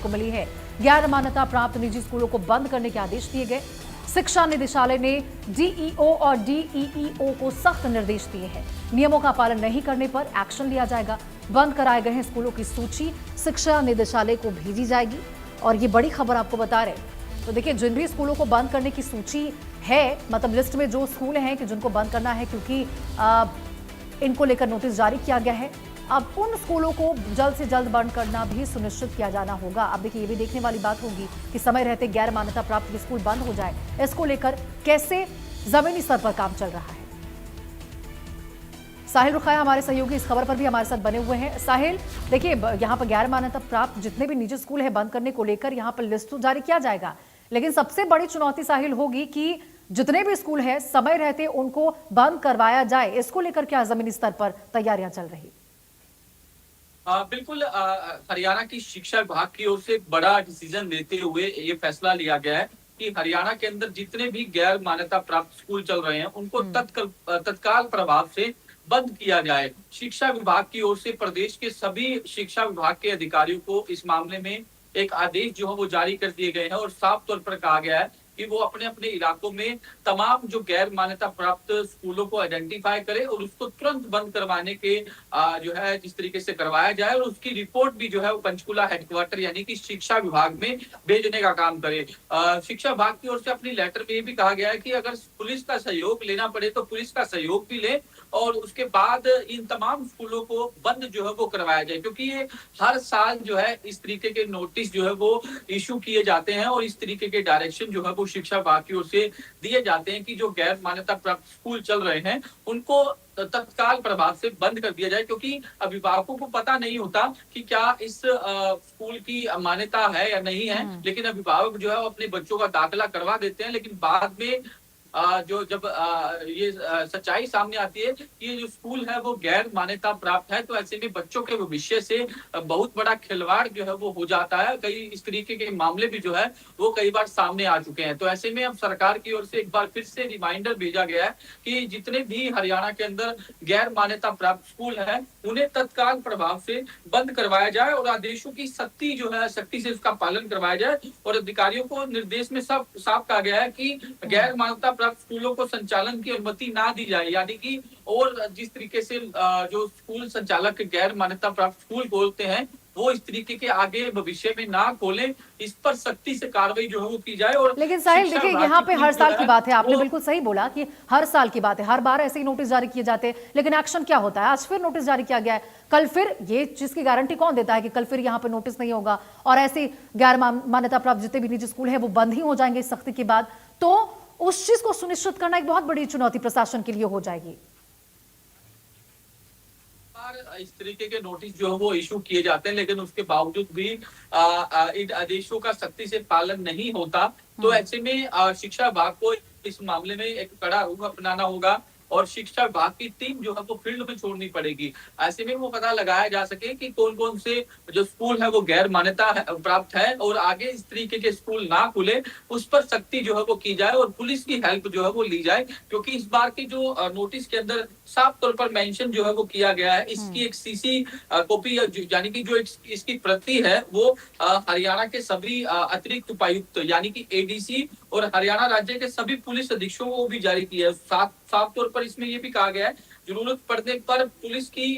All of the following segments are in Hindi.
को मिली है। गैर मान्यता प्राप्त निजी स्कूलों को बंद करने के आदेश दिए गए। शिक्षा निदेशालय ने डीईओ और डीईईओ को सख्त निर्देश दिए हैं। नियमों का पालन नहीं करने पर एक्शन लिया जाएगा। बंद कराए गए स्कूलों की सूची शिक्षा निदेशालय को भेजी जाएगी। और ये बड़ी खबर आपको बता रहे हैं। तो देखिए, जिन भी स्कूलों को बंद करने की सूची है, मतलब लिस्ट में जो स्कूल हैं कि जिनको बंद करना है, क्योंकि इनको लेकर नोटिस जारी किया गया है। अब उन स्कूलों को जल्द से जल्द बंद करना भी सुनिश्चित किया जाना होगा। अब देखिए, ये भी देखने वाली बात होगी कि समय रहते गैर मान्यता प्राप्त स्कूल बंद हो जाए। इसको लेकर कैसे जमीनी स्तर पर काम चल रहा है। साहिल रुखाया हमारे सहयोगी इस खबर पर भी हमारे साथ बने हुए हैं। साहिल, देखिए, यहाँ पर गैर मान्यता प्राप्त जितने भी निजी स्कूल है बंद करने को लेकर यहाँ पर लिस्ट तो जारी किया जाएगा, लेकिन सबसे बड़ी चुनौती साहिल होगी कि जितने भी स्कूल है समय रहते उनको बंद करवाया जाए। इसको लेकर क्या जमीनी स्तर पर तैयारियां चल रही? बिल्कुल, हरियाणा की शिक्षा विभाग की ओर से एक बड़ा डिसीजन लेते हुए ये फैसला लिया गया है कि हरियाणा के अंदर जितने भी गैर मान्यता प्राप्त स्कूल चल रहे हैं उनको तत्काल प्रभाव से बंद किया जाए। शिक्षा विभाग की ओर से प्रदेश के सभी शिक्षा विभाग के अधिकारियों को इस मामले में एक आदेश जो है वो जारी कर दिए गए हैं और साफ तौर पर कहा गया है कि वो अपने अपने इलाकों में तमाम जो गैर मान्यता प्राप्त स्कूलों को आइडेंटिफाई करे और उसको तुरंत बंद करवाने के जो है जिस तरीके से करवाया जाए और उसकी रिपोर्ट भी जो है वो पंचकुला हेडक्वार्टर यानी कि शिक्षा विभाग में भेजने का काम करे। शिक्षा विभाग की ओर से अपनी लेटर में ये भी कहा गया है कि अगर पुलिस का सहयोग लेना पड़े तो पुलिस का सहयोग भी ले और उसके बाद इन तमाम स्कूलों को बंद जो है वो करवाया जाए, क्योंकि ये हर साल जो है इस तरीके के नोटिस जो है वो इशू किए जाते हैं और इस तरीके के डायरेक्शन जो है वो शिक्षा विभाग की ओर से दिए जाते हैं कि जो गैर मान्यता प्राप्त स्कूल चल रहे हैं उनको तत्काल प्रभाव से बंद कर दिया जाए, क्योंकि अभिभावकों को पता नहीं होता कि क्या इस स्कूल की मान्यता है या नहीं है, लेकिन अभिभावक जो है वो अपने बच्चों का दाखिला करवा देते हैं, लेकिन बाद में जो जब ये सच्चाई सामने आती है कि ये जो स्कूल है वो गैर मान्यता प्राप्त है, तो ऐसे में बच्चों के भविष्य से बहुत बड़ा खिलवाड़ जो है वो हो जाता है। कई इस तरीके के मामले भी जो है वो कई बार सामने आ चुके हैं। तो ऐसे में अब सरकार की ओर से एक बार फिर से रिमाइंडर भेजा गया है कि जितने भी हरियाणा के अंदर गैर मान्यता प्राप्त स्कूल है उन्हें तत्काल प्रभाव से बंद करवाया जाए और आदेशों की सख्ती से उसका पालन करवाया जाए। और अधिकारियों को निर्देश में सब साफ कहा गया है कि गैर मान्यता प्राप्त स्कूलों को संचालन की अनुमति ना दी जाए, यानी कि और जिस तरीके से जो स्कूल संचालक गैर मान्यता प्राप्त स्कूल खोलते हैं वो इस तरीके के आगे भविष्य में ना खोलें, इस पर सख्ती से कार्रवाई जो है वो की जाए। और लेकिन साहिल, देखिए, यहाँ पे हर साल की बात है, आपने बिल्कुल सही बोला कि हर साल की बात है, हर बार ऐसे ही नोटिस जारी किए जाते हैं, लेकिन एक्शन क्या होता है? आज फिर नोटिस जारी किया गया है, कल फिर, ये चीज की गारंटी कौन देता है कि कल फिर यहाँ पे नोटिस नहीं होगा और ऐसे गैर मान्यता प्राप्त जितने भी निजी स्कूल है वो बंद ही हो जाएंगे इस सख्ती के बाद? तो उस चीज को सुनिश्चित करना एक बहुत बड़ी चुनौती प्रशासन के लिए हो जाएगी। इस तरीके के नोटिस जो है वो इशू किए जाते हैं, लेकिन उसके बावजूद भी इन आदेशों का सख्ती से पालन नहीं होता, तो ऐसे में शिक्षा विभाग को इस मामले में एक कड़ा रुख अपनाना होगा और शिक्षा विभाग की टीम जो है वो फील्ड में छोड़नी पड़ेगी। ऐसे में वो पता लगाया जा सके कि कौन कौन से जो स्कूल है वो गैर मान्यता प्राप्त है और आगे इस तरीके के स्कूल ना खुले, उस पर सख्ती जो है वो की जाए और पुलिस की हेल्प जो है वो ली जाए, क्योंकि इस बार की जो नोटिस के अंदर साफ तौर पर मेंशन जो है वो किया गया है। इसकी एक सीसी कॉपी यानी कि जो इसकी प्रति है वो हरियाणा के सभी अतिरिक्त उपायुक्त यानी कि एडीसी और हरियाणा राज्य के सभी पुलिस अधीक्षकों को भी जारी किया है। साफ तौर पर इसमें यह भी कहा गया है जरूरत पड़ने पर पुलिस की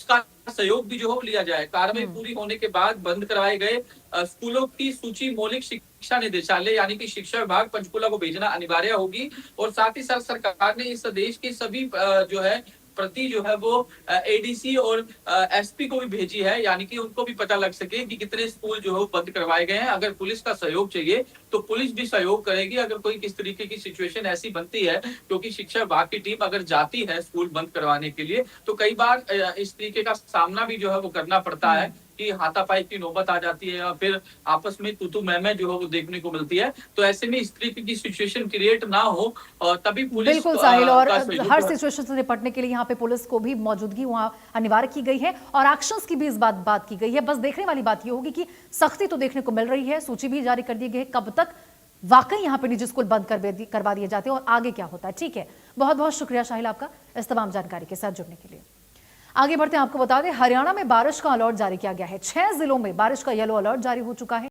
का सहयोग भी जो हो लिया जाए। कार्रवाई पूरी होने के बाद बंद करवाए गए स्कूलों की सूची मौलिक शिक्षा निदेशालय यानी कि शिक्षा विभाग पंचकुला को भेजना अनिवार्य होगी और साथ ही साथ सरकार ने इस आदेश की सभी जो है प्रति जो है वो एडीसी और एसपी को भी भेजी है, यानी कि उनको भी पता लग सके कि कितने स्कूल जो है बंद करवाए गए हैं। अगर पुलिस का सहयोग चाहिए तो पुलिस भी सहयोग करेगी अगर कोई किस तरीके की सिचुएशन ऐसी बनती है, क्योंकि शिक्षा विभाग की टीम अगर जाती है स्कूल बंद करवाने के लिए तो कई बार इस तरीके का सामना भी जो है वो करना पड़ता है कि हाथापाई की नौबत आ जाती है या फिर आपस में तू मैं जो है वो देखने को मिलती है। तो ऐसे में इस तरीके की सिचुएशन क्रिएट ना हो तभी पुलिस बिल्कुल साहिल, और हर सिचुएशन से निपटने के लिए यहाँ पे पुलिस को भी मौजूदगी वहाँ अनिवार्य की गई है और एक्शंस की भी इस बात की गई है। बस देखने वाली बात ये होगी कि सख्ती तो देखने को मिल रही है, सूची भी जारी कर दी गई है, कब तक वाकई यहाँ पे निजी स्कूल बंद करवा दिए जाते हैं और आगे क्या होता है। ठीक है, बहुत बहुत शुक्रिया साहिल आपका इस तमाम जानकारी के साथ जुड़ने के लिए। आगे बढ़ते हैं, आपको बता दें हरियाणा में बारिश का अलर्ट जारी किया गया है। 6 जिलों में बारिश का येलो अलर्ट जारी हो चुका है।